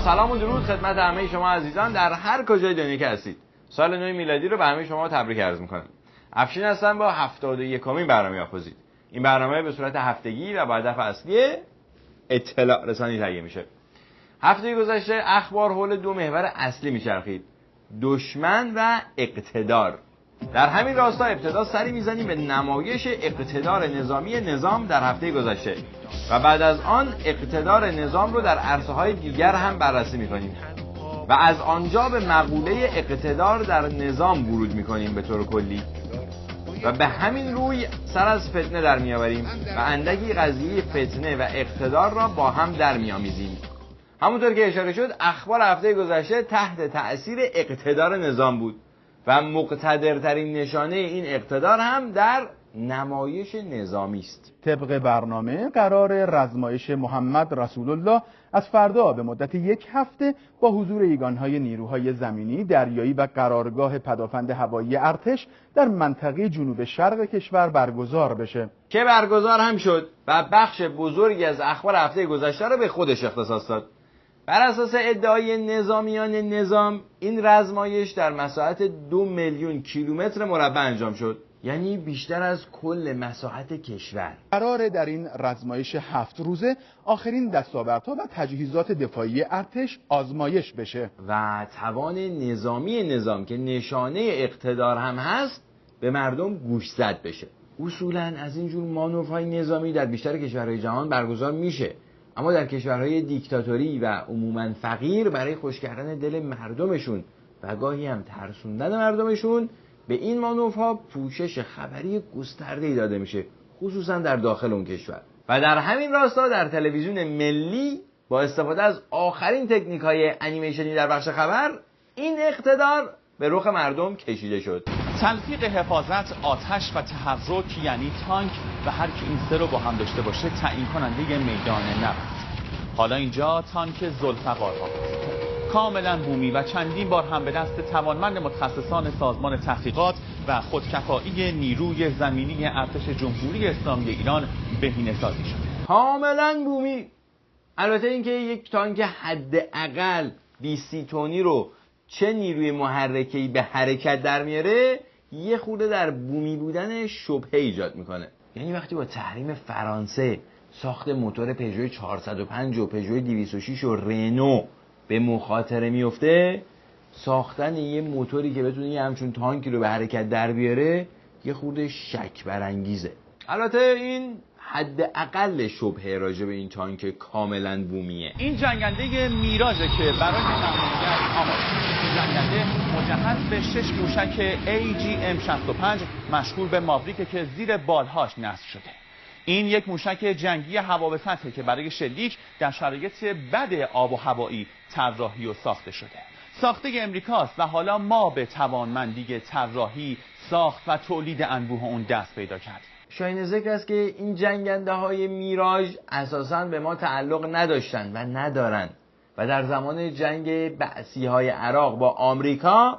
سلام و درود خدمت همه شما عزیزان در هر کجای دنیا که هستید. سال نو میلادی رو به همه شما تبریک عرض می‌کنم. افشین هستم با 71مین برنامه آفوزی. این برنامه به صورت هفتگی و با هدف اصلی اطلاع رسانی تهیه میشه. هفته گذشته اخبار حول دو محور اصلی میچرخید: دشمن و اقتدار. در همین راستا ابتدا سری میزنیم به نمایش اقتدار نظامی نظام در هفته گذشته و بعد از آن اقتدار نظام رو در عرصه‌های دیگر هم بررسی میکنیم و از آنجا به مقوله اقتدار در نظام ورود میکنیم به طور کلی و به همین روی سر از فتنه در میآوریم و اندکی قضیه فتنه و اقتدار را با هم در میآمیزیم. همونطور که اشاره شد اخبار هفته گذشته تحت تأثیر اقتدار نظام بود و مقتدرترین نشانه این اقتدار هم در نمایش نظامی است. طبق برنامه قرار رزمایش محمد رسول الله از فردا به مدت 1 هفته با حضور یگانهای نیروهای زمینی، دریایی و قرارگاه پدافند هوایی ارتش در منطقه جنوب شرق کشور برگزار بشه که برگزار هم شد و بخش بزرگی از اخبار هفته گذشته را به خودش اختصاص داد. بر اساس ادعای نظامیان نظام این رزمایش در مساحت 2 میلیون کیلومتر مربع انجام شد، یعنی بیشتر از کل مساحت کشور. قراره در این رزمایش 7 روزه آخرین دستاوردها و تجهیزات دفاعی ارتش آزمایش بشه و توان نظامی نظام که نشانه اقتدار هم هست به مردم گوشزد بشه. اصولاً از اینجور مانورهای نظامی در بیشتر کشورهای جهان برگزار میشه، اما در کشورهای دیکتاتوری و عموماً فقیر برای خوش کردن دل مردمشون و گاهی هم ترسوندن مردمشون به این مانورها پوشش خبری گسترده‌ای داده میشه، خصوصا در داخل اون کشور. و در همین راستا در تلویزیون ملی با استفاده از آخرین تکنیک‌های انیمیشنی در بخش خبر این اقتدار به رخ مردم کشیده شد. تلفیق حفاظت، آتش و تحرک یعنی تانک و هر کی این سه رو با هم داشته باشه تعیین کننده میدان نبرد. حالا اینجا تانک ذوالفقارها کاملا بومی و چندین بار هم به دست توانمند متخصصان سازمان تحقیقات و خودکفایی نیروی زمینی ارتش جمهوری اسلامی ایران بهینه‌سازی شده. کاملا بومی. البته اینکه یک تانک حداقل 20 تنی رو چه نیروی محرکه‌ای به حرکت در میاره یه خورده در بومی بودن شبهه ایجاد میکنه. یعنی وقتی با تحریم فرانسه ساخت موتور پژو 405 و پژو 206 و رنو به مخاطره میفته، ساختن یه موتوری که بتونه یه همچون تانکی رو به حرکت در بیاره یه خورده شک برانگیزه. البته این حداقل شبهه راجع به این تانک کاملا بومیه. این جنگنده میراژه که برای نمایش آماده شده. جنگنده مجهز به 6 موشک AGM-65 مشغول به ماوریک که زیر بالهاش نصب شده. این یک موشک جنگی هوا به سطحه که برای شلیک در شرایط بد آب و هوایی طراحی و ساخته شده. ساخته امریکاست و حالا ما به توانمندی طراحی، ساخت و تولید انبوه اون دست پیدا کردیم. شایان ذکر است که این جنگنده های میراژ اساساً به ما تعلق نداشتن و ندارن و در زمان جنگ بعثی های عراق با آمریکا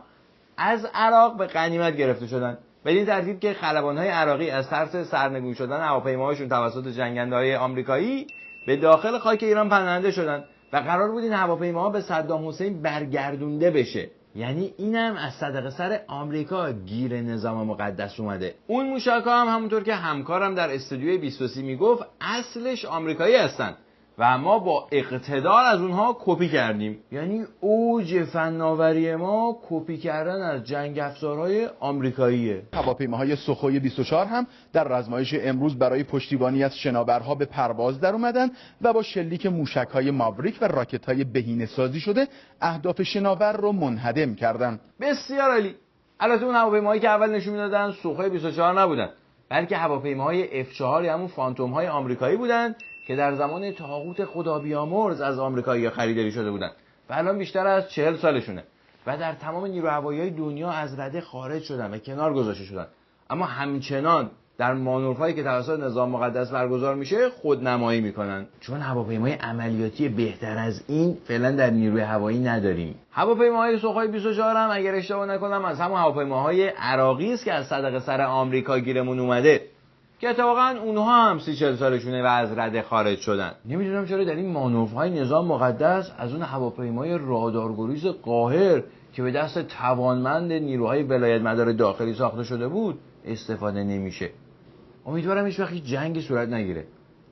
از عراق به غنیمت گرفته شدن. بدین ترتیب که خلبان‌های عراقی از ترس سرنگون شدن هواپیماهاشون توسط جنگنده‌های آمریکایی به داخل خاک ایران پناهنده شدن و قرار بود این هواپیماها به صدام حسین برگردونده بشه. یعنی اینم از صدقه سر آمریکا گیر نظام مقدس اومده. اون موشک‌ها هم همونطور که همکارم در استودیوی 23 میگفت اصلش آمریکایی هستن و ما با اقتدار از اونها کپی کردیم. یعنی اوج فناوری ما کپی کردن از جنگ افزارهای آمریکاییه. هواپیماهای سوخوی 24 هم در رزمایش امروز برای پشتیبانی از شناورها به پرواز در اومدن و با شلیک موشک‌های ماوریک و راکت‌های بهینه‌سازی شده اهداف شناور رو منهدم کردن. بسیار عالی. البته اون هواپیماهایی که اول نشون میدادن سوخوی 24 نبودن، بلکه هواپیماهای F4 یا همون فانتوم‌های آمریکایی بودن که در زمان طاغوت خدا بیامرز از آمریکایی‌ها خریداری شده بودن و الان بیشتر از 40 سالشونه و در تمام نیروی هوایی دنیا از رده خارج شدن و کنار گذاشته شدن، اما همچنان در مانورهایی که توسط نظام مقدس برگزار میشه خودنمایی میکنن، چون هواپیمای عملیاتی بهتر از این فعلا در نیروی هوایی نداریم. هواپیماهای سوخوی 24 هم اگر اشتباه نکنم از همون هواپیماهای عراقی است که از صدقه سر آمریکا گیرمون اومده که اتفاقا اونها هم 30-40 سالشونه و از رده خارج شدن. نمیدونم چرا در این مانورهای نظام مقدس از اون هواپیمای رادارگریز قاهر که به دست توانمند نیروهای ولایت مدار داخلی ساخته شده بود استفاده نمیشه. امیدوارم هیچ وقت جنگی صورت نگیره.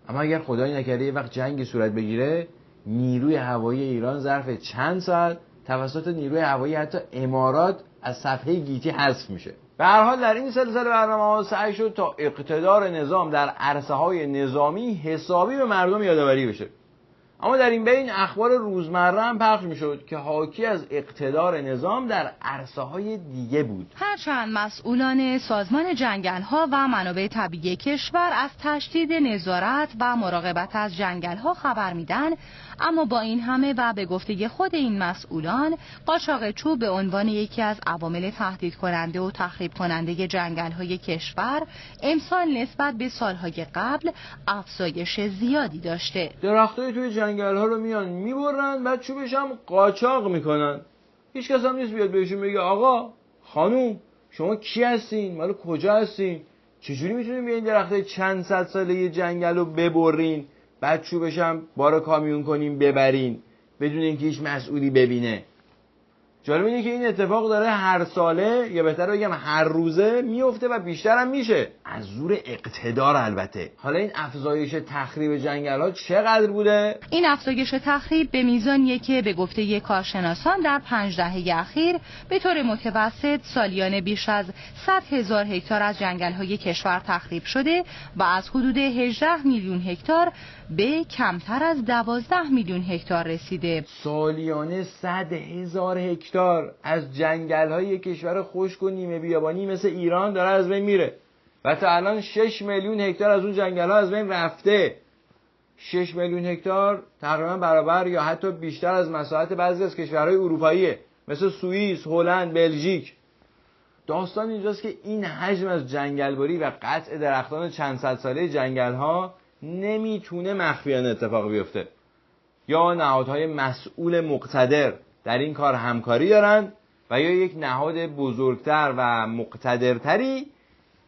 اما اگر خدای نکرده یه وقت جنگی صورت بگیره، نیروی هوایی ایران ظرف چند ساعت توسط نیروی هوایی حتی امارات از صفحه گیتی حذف میشه. به هر حال در این سلسله برنامه‌ها سعی شد تا اقتدار نظام در عرصه‌های نظامی حسابی به مردم یادآوری بشه. اما در این بین اخبار روزمره هم پخش میشد که حاکی از اقتدار نظام در عرصه‌های دیگه بود. هرچند مسئولان سازمان جنگل‌ها و منابع طبیعی کشور از تشدید نظارت و مراقبت از جنگل‌ها خبر میدن، اما با این همه و به گفته خود این مسئولان، قاچاق چوب به عنوان یکی از عوامل تهدید کننده و تخریب کننده جنگل‌های کشور امسال نسبت به سال‌های قبل افزایش زیادی داشته. درختای توی جنگل‌ها رو میان میبرن، بعد چوبش هم قاچاق میکنن. هیچ کس هم نیست بیاد بهشون بگه آقا خانوم شما کی هستین؟ مال کجا هستین؟ چجوری میتونین بیاین درختای چند صد ساله یه جنگل رو ببرین، بعد چوبش هم بار کامیون کنین ببرین بدون اینکه هیچ مسئولی ببینه؟ جالب اینه که این اتفاق داره هر ساله، یا بهتر بگم هر روزه میفته و بیشتر هم میشه. از زور اقتدار البته. حالا این افزایش تخریب جنگل‌ها چقدر بوده؟ این افزایش تخریب به میزانیه که به گفته کارشناسان در 5 دهه اخیر به طور متوسط سالیانه بیش از 100,000 هکتار از جنگل‌های کشور تخریب شده و از حدود 18 میلیون هکتار به کمتر از 12 میلیون هکتار رسیده. سالیانه 100,000 هکتار از جنگل‌های کشور خشک و نیمه بیابانی مثل ایران داره از بین میره و تا الان 6 میلیون هکتار از اون جنگل‌ها از بین رفته. 6 میلیون هکتار تقریبا برابر یا حتی بیشتر از مساحت بعضی از کشورهای اروپاییه مثل سوئیس، هلند، بلژیک. داستان اینجاست که این حجم از جنگلبری و قطع درختان چند صد ساله جنگل‌ها نمیتونه مخفیانه اتفاق بیفته. یا نهادهای مسئول مقتدر در این کار همکاری دارن و یا یک نهاد بزرگتر و مقتدرتری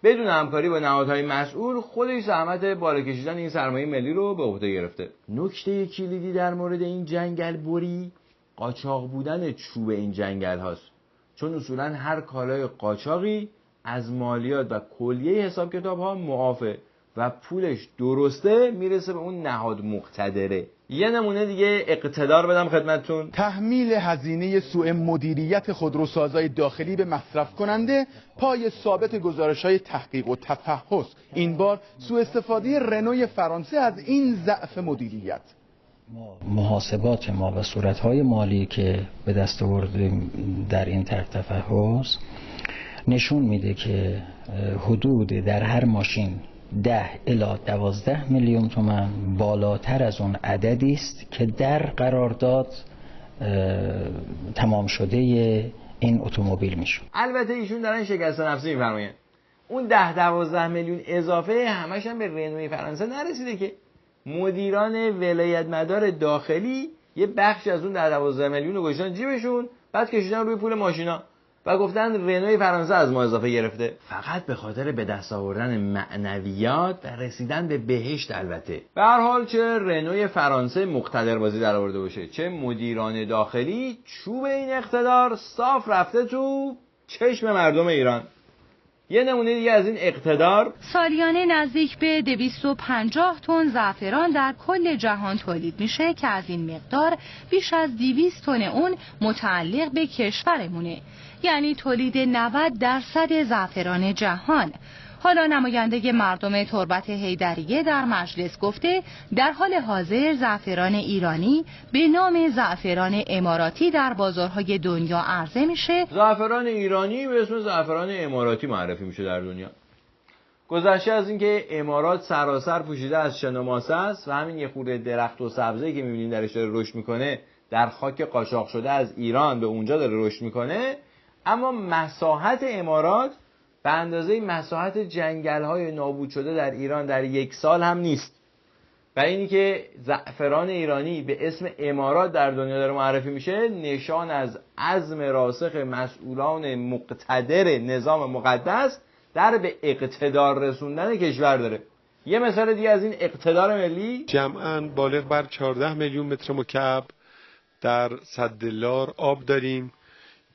بدون همکاری با نهادهای مسئول خودش زحمت بالا کشیدن این سرمایه ملی رو به عهده گرفته. نکته کلیدی در مورد این جنگل بری قاچاق بودن چوب این جنگل هاست، چون اصولا هر کالای قاچاقی از مالیات و کلیه حساب کتاب ها معافه و پولش درسته میرسه به اون نهاد مقتدره. یه نمونه دیگه اقتدار بدم خدمتتون. تحمیل هزینه سوء مدیریت خودروسازهای داخلی به مصرف کننده پای ثابت گزارش‌های تحقیق و تفحص. این بار سوء استفاده رنوی فرانسه از این ضعف مدیریت. محاسبات ما و صورت‌های مالی که به دست آوردیم در این طرح تفحص نشون میده که حدود در هر ماشین 10 الی 12 میلیون تومان بالاتر از اون عددی است که در قرارداد تمام شده این اتومبیل میشه. البته ایشون دارن شکست نفسی میفرمایند. اون 10-12 میلیون اضافه همش هم به رنوی فرانسه نرسیده که مدیران ولایت مدار داخلی یه بخش از اون 10-12 میلیون رو گذاشتن جیبشون، بعد کشیدن روی پول ماشینا و گفتن رنوی فرانسه از ما اضافه گرفته، فقط به خاطر به دست آوردن معنویات و رسیدن به بهشت. البته به هر حال چه رنوی فرانسه مقتدر بازی در آورده باشه، چه مدیران داخلی، چوب این اقتدار صاف رفته تو چشم مردم ایران. یه نمونه دیگه از این اقتدار، سالیانه نزدیک به 250 تن زعفران در کل جهان تولید میشه که از این مقدار بیش از 200 تن اون متعلق به کشورمونه، یعنی تولید 90% زعفران جهان. حالا نماینده مردم تربت حیدریه در مجلس گفته در حال حاضر زعفران ایرانی به نام زعفران اماراتی در بازارهای دنیا عرضه میشه. زعفران ایرانی به اسم زعفران اماراتی معرفی میشه در دنیا. گذشته از اینکه امارات سراسر پوشیده از شن و ماسه است و همین یه خورده درخت و سبزی که میبینید درش داره رشد میکنه در خاک قاچاق شده از ایران به اونجا داره رشد میکنه، اما مساحت امارات به اندازه مساحت جنگل‌های نابود شده در ایران در یک سال هم نیست. و اینی که زعفران ایرانی به اسم امارات در دنیا داره معرفی میشه نشان از عزم راسخ مسئولان مقتدر نظام مقدس در به اقتدار رسوندن کشور داره. یه مثال دیگه از این اقتدار ملی، جمعاً بالغ بر 14 میلیون متر مکعب در سد لار آب داریم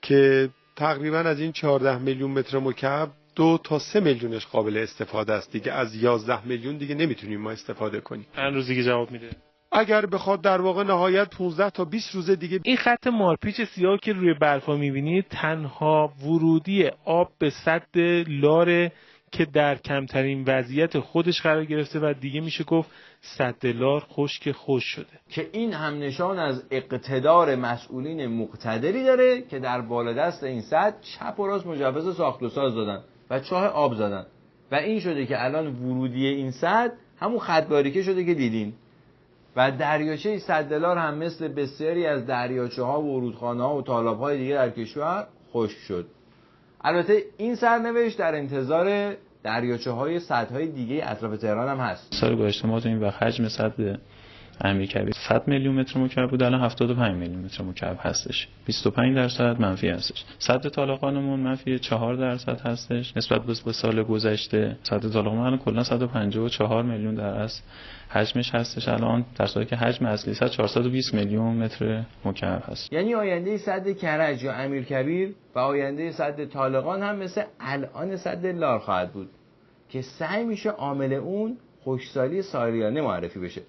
که تقریباً از این 14 میلیون متر مکعب 2 تا 3 میلیونش قابل استفاده است دیگه. از 11 میلیون دیگه نمیتونیم ما استفاده کنیم. چند روز دیگه جواب میده؟ اگر بخواد در واقع نهایت 15 تا 20 روز دیگه. این خط مارپیچ سیاه که روی برفا میبینید تنها ورودی آب به سد لاره که در کمترین وضعیت خودش قرار گرفته و دیگه میشه گفت سد لار خشک شده، که این هم نشان از اقتدار مسئولین مقتدری داره که در بالادست این سد چپ و راست مجوز ساخت و ساز دادن و چاه آب زدن و این شده که الان ورودی این سد همون خط باریکه شده که دیدین و دریاچه سد لار هم مثل بسیاری از دریاچه ها و رودخانه ها و تالاب های دیگه در کشور خشک شد. البته این سرنوشت در انتظار دریاچه های سدهای دیگه اطراف تهران هم هست. سال گذشته ما این وقت حجم سد امیرکبیر 100 میلیون متر مکعب بود، الان 75 میلیون متر مکعب هستش، 25% منفی هستش. سد طالقانمون منفی 4% هستش نسبت به سال گذشته. سد طالقان الان کلا 154 میلیون در اصل حجمش هستش الان، در صورتی که حجم اصلی سد 420 میلیون متر مکعب هست. یعنی آینده سد کرج یا امیرکبیر و آینده سد طالقان هم مثل الان سد لار خواهد بود که سعی میشه عامل اون خشکسالی سالیانه معرفی بشه.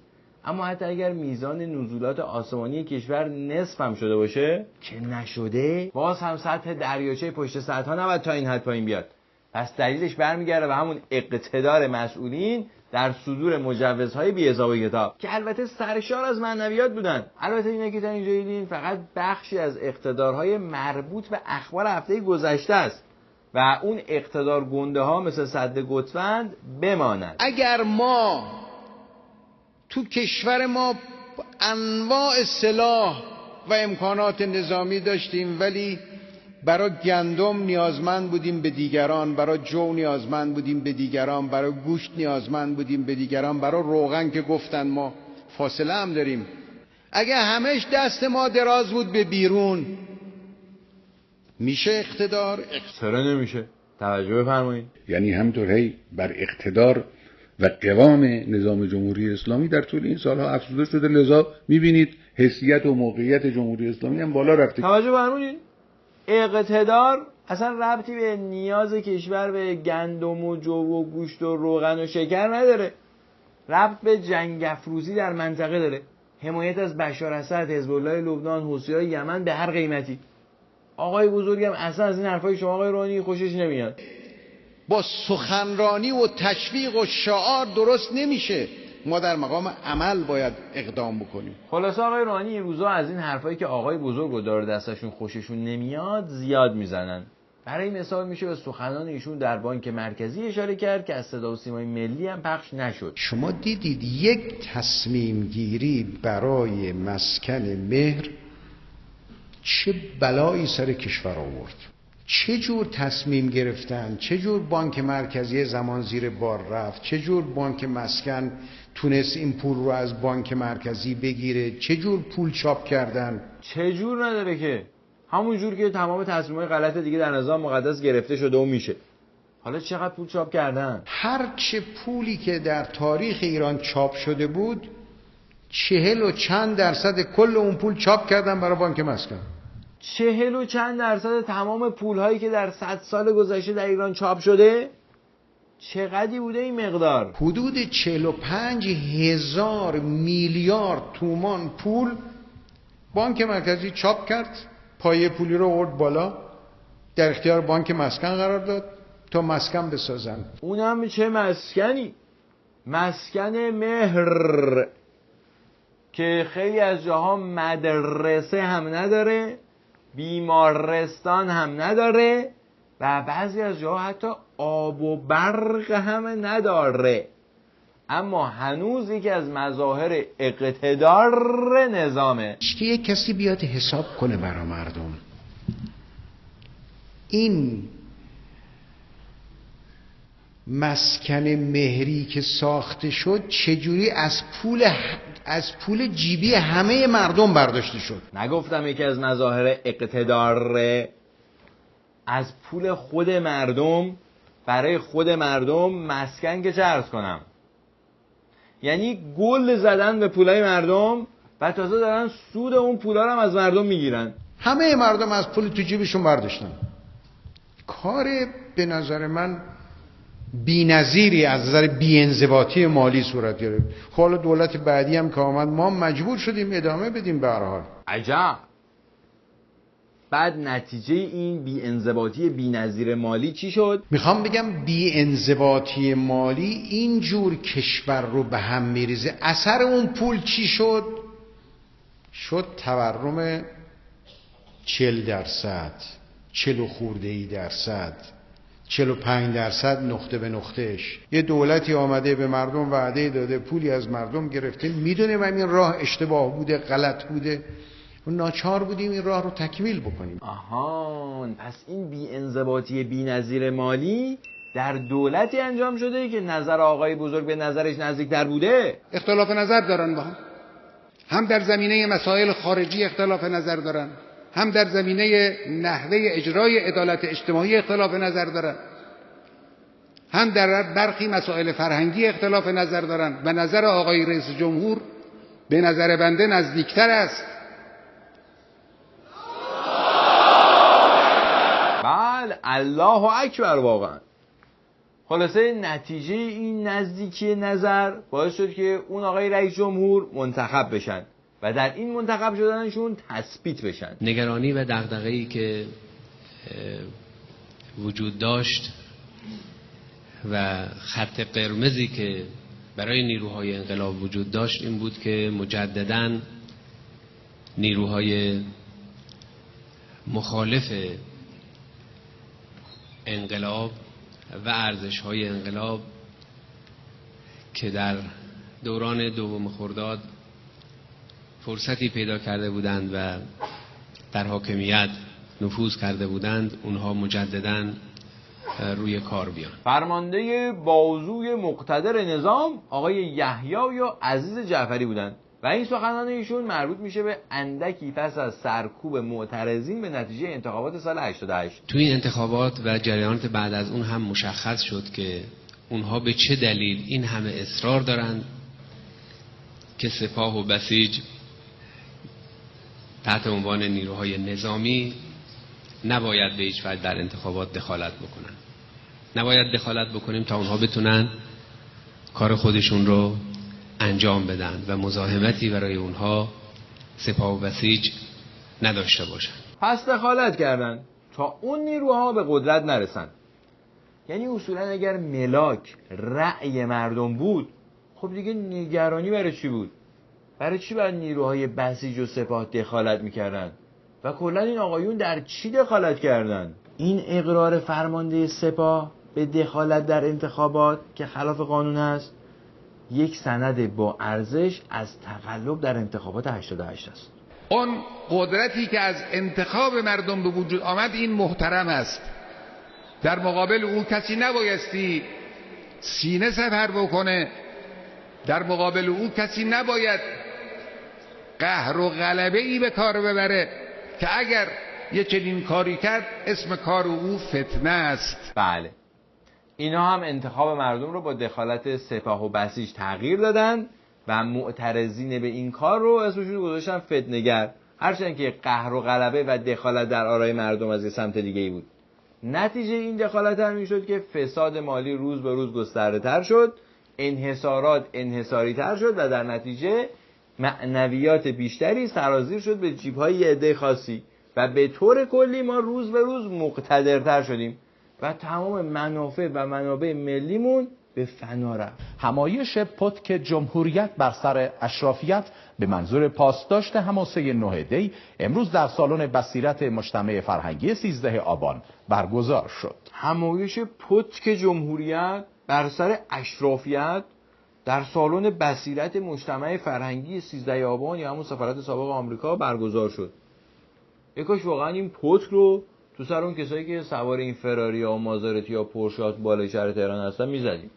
اما حتی اگر میزان نزولات آسمانی کشور نصف هم شده باشه که نشده، باز هم سطح دریاچه پشت سدها نباید تا این حد پایین بیاد. پس دلیلش برمیگرده به همون اقتدار مسئولین در صدور مجوزهای بی حساب و کتاب که البته سرشار از معنویات بودن. البته اینا که تا اینجا دیدین فقط بخشی از اقتدارهای مربوط به اخبار هفته گذشته است و اون اقتدار گنده ها مثل سد گوسفند بمانند. اگر ما تو کشور ما انواع سلاح و امکانات نظامی داشتیم ولی برای گندم نیازمند بودیم به دیگران، برای جو نیازمند بودیم به دیگران، برای گوشت نیازمند بودیم به دیگران، برای روغن که گفتن ما فاصله هم داریم. اگه همش دست ما دراز بود به بیرون میشه اقتدار؟ چرا نمیشه؟ توجه بفرمایید. یعنی همینطور هی بر اقتدار و قوام نظام جمهوری اسلامی در طول این سالها افزوده شده، لذا میبینید حیثیت و موقعیت جمهوری اسلامی هم بالا رفته. توجه فرمایید. اقتدار اصلا ربطی به نیاز کشور به گندم و جو و گوشت و روغن و شکر نداره. ربط به جنگ افروزی در منطقه داره. حمایت از بشار اسد، حزب الله لبنان، حوثی‌های یمن به هر قیمتی. آقای بزرگم اصلا از این حرفای شما آقای روحانی خوشش نمیاد. با سخنرانی و تشویق و شعار درست نمیشه، ما در مقام عمل باید اقدام بکنیم. خلاصه آقای روحانی این روزا از این حرفایی که آقای بزرگ رو داره دستشون خوششون نمیاد زیاد میزنن. برای مثال میشه به سخنان ایشون در بانک مرکزی اشاره کرد که از صدا و سیمای ملی هم پخش نشد. شما دیدید یک تصمیم گیری برای مسکن مهر چه بلایی سر کشور آورد؟ چه جور تصمیم گرفتن؟ چه جور بانک مرکزی زمان زیر بار رفت؟ چه جور بانک مسکن تونست این پول رو از بانک مرکزی بگیره؟ چه جور پول چاپ کردن؟ چه جور نداره که همون جور که تمام تصمیم‌های غلط دیگه در نظام مقدس گرفته شده و میشه. حالا چقدر پول چاپ کردن؟ هر چه پولی که در تاریخ ایران چاپ شده بود 40 و چند درصد کل اون پول چاپ کردن برای بانک مسکن. 40 و چند درصد تمام پول‌هایی که در 100 سال گذشته در ایران چاپ شده؟ چقدری بوده این مقدار؟ حدود 45,000 میلیارد تومان پول بانک مرکزی چاپ کرد، پایه پولی رو آورد بالا، در اختیار بانک مسکن قرار داد تا مسکن بسازن. اونم چه مسکنی؟ مسکن مهر که خیلی از جاها مدرسه هم نداره، بیمارستان هم نداره و بعضی از جاها حتی آب و برق هم نداره، اما هنوز یکی از مظاهر اقتدار نظامه. که یک کسی بیاد حساب کنه برای مردم این مسکن مهری که ساخته شد چجوری از پول جیبی همه مردم برداشته شد. نگفتم یکی از مظاهر اقتدار، از پول خود مردم برای خود مردم مسکن که چه عرض کنم، یعنی گل زدن به پولای مردم و تازه دارن سود اون پولا رو هم از مردم میگیرن. همه مردم از پول تو جیبشون برداشتن. کار به نظر من بی‌نظیری از نظر بی‌انضباطی مالی صورت گرفت. حالا دولت بعدی هم که آمد ما مجبور شدیم ادامه بدیم. به هر حال عجب. بعد نتیجه این بی‌انضباطی بی‌نظیر مالی چی شد؟ میخوام بگم بی‌انضباطی مالی اینجور کشور رو به هم میریزه. اثر اون پول چی شد؟ شد تورم 40%، 40 خورده‌ای درصد، 45% نقطه به نقطهش. یه دولتی آمده به مردم وعده داده، پولی از مردم گرفته، میدونه و این راه اشتباه بوده، غلط بوده، و ناچار بودیم این راه رو تکمیل بکنیم. آهان، پس این بی‌انضباطی بی‌نظیر مالی در دولتی انجام شده که نظر آقای بزرگ به نظرش نزدیکتر بوده. اختلاف نظر دارن با هم در زمینه مسائل خارجی اختلاف نظر دارن، هم در زمینه نحوه اجرای عدالت اجتماعی اختلاف نظر دارن، هم در برخی مسائل فرهنگی اختلاف نظر دارن و نظر آقای رئیس جمهور به نظر بنده نزدیکتر است. بله، الله اکبر. واقعا خلاصه نتیجه این نزدیکی نظر باعث شد که اون آقای رئیس جمهور منتخب بشن و در این منتخب شدنشون تثبیت بشن. نگرانی و دغدغه‌ای که وجود داشت و خط قرمزی که برای نیروهای انقلاب وجود داشت این بود که مجدداً نیروهای مخالف انقلاب و ارزش‌های انقلاب که در دوران دوم خرداد فرصتی پیدا کرده بودند و در حاکمیت نفوذ کرده بودند، اونها مجدداً روی کار بیان. فرمانده بازوی مقتدر نظام آقای یحیی یا عزیز جعفری بودند و این سخنان ایشون مربوط میشه به اندکی پس از سرکوب معترضین به نتیجه انتخابات سال 88. تو این انتخابات و جریانات بعد از اون هم مشخص شد که اونها به چه دلیل این همه اصرار دارند که سپاه و بسیج تحت عنوان نیروهای نظامی نباید به هیچ وجه در انتخابات دخالت بکنن. نباید دخالت بکنیم تا اونها بتونن کار خودشون رو انجام بدن و مزاحمتی برای اونها سپاه و بسیج نداشته باشن. پس دخالت کردن تا اون نیروها به قدرت نرسن. یعنی اصولا اگر ملاک رأی مردم بود، خب دیگه نگرانی برای چی بود؟ برای چی باید نیروهای بسیج و سپاه دخالت میکردن؟ و کلا این آقایون در چی دخالت کردن؟ این اقرار فرمانده سپاه به دخالت در انتخابات که خلاف قانون است، یک سند با ارزش از تقلب در انتخابات 88 است. اون قدرتی که از انتخاب مردم به وجود آمد این محترم است. در مقابل او کسی نبایستی سینه سپر بکنه. در مقابل او کسی نباید قهر و غلبه ای به کار ببره که اگر یه چنین کاری کرد اسم کار او فتنه است. بله، اینا هم انتخاب مردم رو با دخالت سپاه و بسیج تغییر دادن و معترضین به این کار رو اسمشون گذاشتن فتنه‌گر، هرچند که قهر و غلبه و دخالت در آرای مردم از یه سمت دیگه ای بود. نتیجه این دخالت هم میشد که فساد مالی روز به روز گسترده تر شد، انحصارات انحصاری تر شد و در نتیجه معنویات بیشتری سرازیر شد به جیب‌های یه عده خاصی و به طور کلی ما روز به روز مقتدرتر شدیم و تمام منافع و منابع ملیمون به فنا رفت. همایش پتک جمهوریت بر سر اشرافیت به منظور پاسداشت حماسه 9 دی امروز در سالن بصیرت مجتمع فرهنگی 13 آبان برگزار شد. همایش پتک جمهوریت بر سر اشرافیت در سالن بصیرت مجتمع فرهنگی 13 آبان یا همون سفارت سابق آمریکا برگزار شد. یکاش واقعا این پتک رو تو سر اون کسایی که سوار این فراری یا مازرتی یا پورشات بالای شهر تهران هستن میزدیم.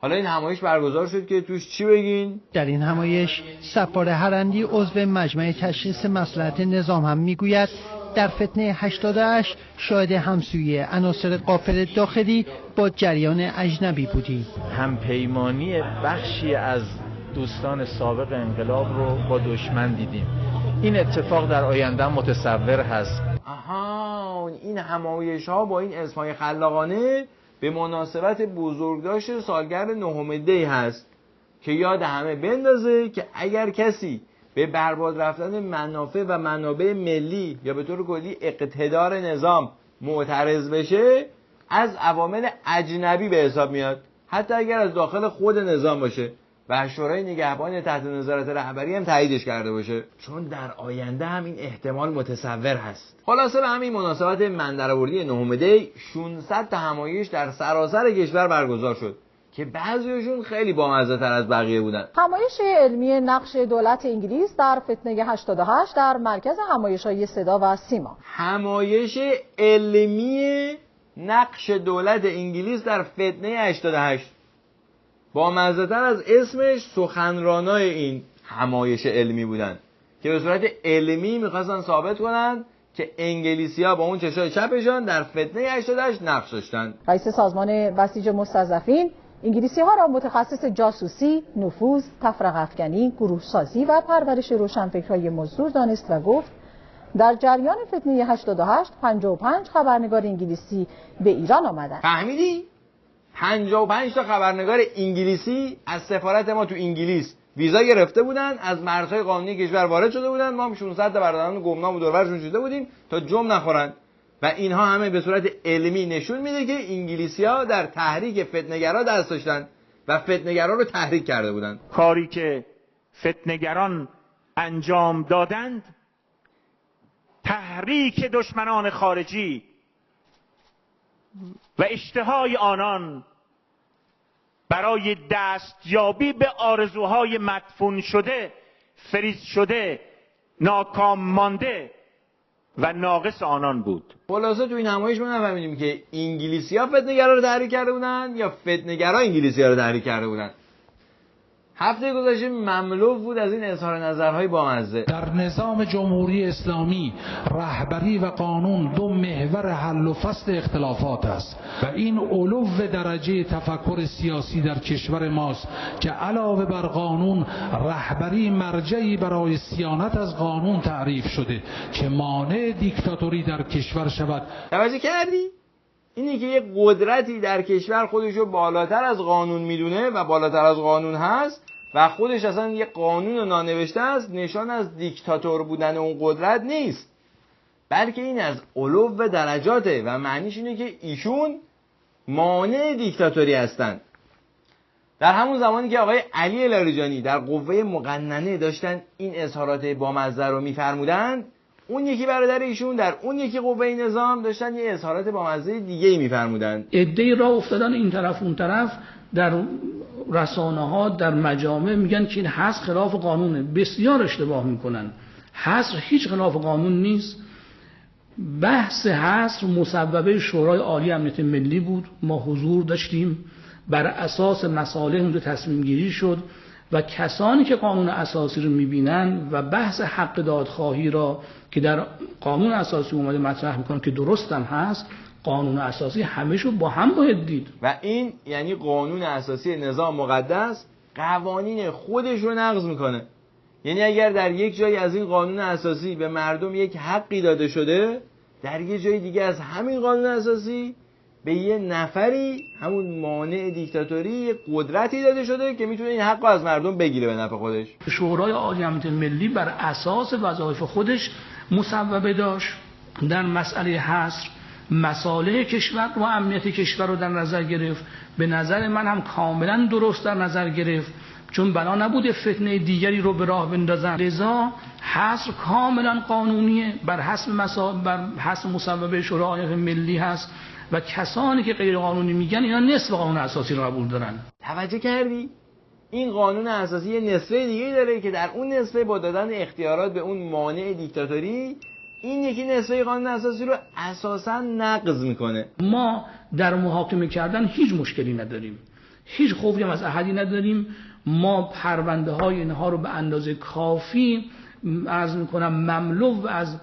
حالا این همایش برگزار شد که توش چی بگین؟ در این همایش سفار هرندی عضو مجمع تشخیص مصلحت نظام هم میگوید در فتنه 88 شاهد همسویی عناصر قافل داخلی با جریان اجنبی بودیم. همپیمانی بخشی از دوستان سابق انقلاب رو با دشمن دیدیم. این اتفاق در آینده متصور هست. آها، این همایش ها با این اسمای خلاقانه به مناسبت بزرگداشت سالگرد 9 دی هست که یاد همه بندازه که اگر کسی به برباد رفتن منافع و منابع ملی یا به طور کلی اقتدار نظام معترض بشه، از عوامل اجنبی به حساب میاد، حتی اگر از داخل خود نظام باشه و شورای نگهبان تحت نظارت رهبری هم تاییدش کرده باشه، چون در آینده هم این احتمال متصور هست. خلاصه به همین مناسبت مندرآوردی 9 دی 600 تا همایش در سراسر کشور برگزار شد که بعضیشون خیلی بامزه تر از بقیه بودن. همایش علمی نقش دولت انگلیس در فتنه 88 در مرکز همایش‌های صدا و سیما. همایش علمی نقش دولت انگلیس در فتنه 88. بامزه تر از اسمش سخنرانای این همایش علمی بودن که به صورت علمی میخواستن ثابت کنن که انگلیسی‌ها با اون چشای چپشان در فتنه 88 نقش داشتن. رئیس سازمان بسیج مستضعفین انگلیسی‌ها را متخصص جاسوسی، نفوذ، تفرقه افکنی، گروه سازی و پرورش روشنفکرهای مزدور دانست و گفت در جریان فتنه 88 55 خبرنگار انگلیسی به ایران آمدند. فهمیدی؟ 55 تا خبرنگار انگلیسی از سفارت ما تو انگلیس ویزا گرفته بودن، از مرزهای قانونی کشور وارد شده بودن، ما هم 600 تا برادران گمنام و دوربرشون شده بودیم تا جرم نخورن. و اینها همه به صورت علمی نشون میده که انگلیسی‌ها در تحریک فتنه‌گرا دست داشتن و فتنه‌گرا رو تحریک کرده بودن. کاری که فتنه‌گران انجام دادند تحریک دشمنان خارجی و اشتهای آنان برای دستیابی به آرزوهای مدفون شده، فریز شده، ناکام مانده و ناقص آنان بود. خلاصه تو این همایش ما نفهمیدیم که انگلیسی‌ها فتنه‌گرا رو تحریک کرده بودن یا فتنه‌گرا انگلیسی‌ها رو تحریک کرده بودن. هفته گذشته مملو بود از این اظهار نظرهای بامزه. در نظام جمهوری اسلامی رهبری و قانون دو محور حل و فصل اختلافات است و این علو درجه تفکر سیاسی در کشور ماست که علاوه بر قانون رهبری مرجعی برای صیانت از قانون تعریف شده که مانع دیکتاتوری در کشور شود. توجه کردی؟ اینی که یک قدرتی در کشور خودشو بالاتر از قانون میدونه و بالاتر از قانون هست و خودش اصلا یک قانون نانوشته است، نشان از دیکتاتور بودن اون قدرت نیست، بلکه این از علو درجاته و معنیش اینه که ایشون مانع دیکتاتوری هستن. در همون زمانی که آقای علی لاریجانی در قوه مقننه داشتن این اظهارات بامزه رو میفرمودند، اون یکی برادر ایشون در اون یکی قوه نظام داشتن یه اظهارات بامزه دیگه‌ای میفرمودند. عده‌ای راه افتادن این طرف اون طرف، در رسانه‌ها در مجامع میگن که این حذف خلاف قانونه. بسیار اشتباه میکنن. حذف هیچ خلاف قانون نیست. بحث حذف مصوبه شورای عالی امنیت ملی بود، ما حضور داشتیم، بر اساس مصالح اونجا تصمیم گیری شد و کسانی که قانون اساسی رو میبینن و بحث حق دادخواهی را که در قانون اساسی اومده مطرح میکنن که درست هم هست، قانون اساسی همه‌شو با هم باید دید و این یعنی قانون اساسی نظام مقدس قوانین خودش رو نقض میکنه. یعنی اگر در یک جایی از این قانون اساسی به مردم یک حقی داده شده، در یک جای دیگه از همین قانون اساسی به یه نفری، همون مانع دیکتاتوری، قدرتی داده شده که میتونه این حق رو از مردم بگیره به نفع خودش. شورای عالی امنیت ملی بر اساس وظایف خودش مصوبه داشت در مسئله حصر، مصالح کشور و امنیت کشور رو در نظر گرفت. به نظر من هم کاملا درست در نظر گرفت، چون بنا نبوده فتنه دیگری رو به راه بندازن. لذا حصر کاملا قانونیه، بر حسب مصوبه شورای عالی امنیت ملی هست و کسانی که غیر قانونی میگن اینا نصف قانون اساسی رو قبول دارن. توجه کردی؟ این قانون اساسی یه نصفه دیگه داره که در اون نصفه با دادن اختیارات به اون مانع دیکتاتوری، این یکی نصفه قانون اساسی رو اساسا نقض میکنه. ما در محاکمه کردن هیچ مشکلی نداریم، هیچ خوفی هم از احدی نداریم. ما پرونده های اینها رو به اندازه کافی عرض میکنم مملو از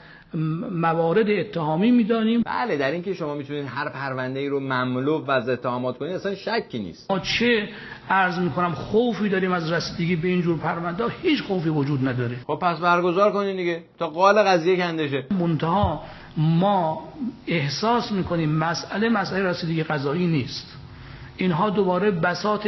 موارد اتهامی میدانیم. بله، در این که شما میتونید هر پرونده‌ای رو مملو و از اتهامات کنید اصلا شکی نیست. ما چه عرض میکنم خوفی داریم از رسیدگی به این جور پرونده؟ هیچ خوفی وجود نداره. خب پس برگزار کنین دیگه تا قال قضیه کنده شه. منتها ما احساس میکنیم مسئله رسیدگی قضایی نیست. اینها دوباره بساط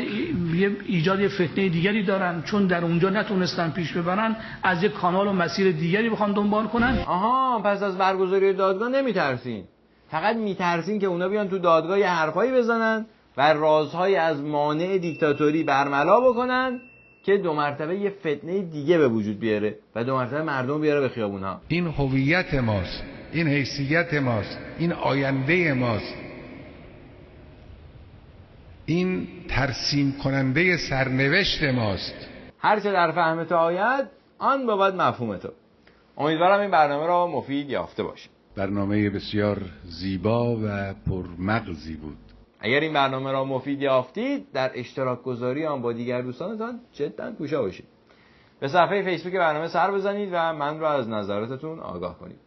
ایجاد فتنه دیگری دارن، چون در اونجا نتونستن پیش ببرن از یک کانال و مسیر دیگری بخوان دنبال کنن. آها، پس از برگزاری دادگاه نمیترسین، فقط میترسین که اونا بیان تو دادگاه یه حرفایی بزنن و رازهای از مانع دیکتاتوری برملا بکنن که دو مرتبه یه فتنه دیگه به وجود بیاره و دو مرتبه مردم بیاره به خیابونها. این هویت ماست، این حیثیت ماست، این آینده ماست، این ترسیم کننده سرنوشت ماست. هر چه در فهم تو آید آن بود مفهوم تو. امیدوارم این برنامه را مفید یافته باشید. برنامه بسیار زیبا و پرمغزی بود. اگر این برنامه را مفید یافتید در اشتراک گذاری آن با دیگر دوستانتان جدا کوشا باشید. به صفحه فیسبوک برنامه سر بزنید و من را از نظراتتون آگاه کنید.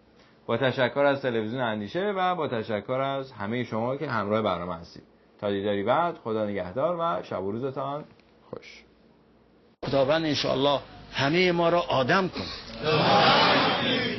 با تشکر از تلویزیون اندیشه و با تشکر از همه شما که همراه برنامه هستید. تا دیداری بعد، خدا نگهدار و شب و روزتان خوش. خداوند انشاءالله همه ما را آدم کن.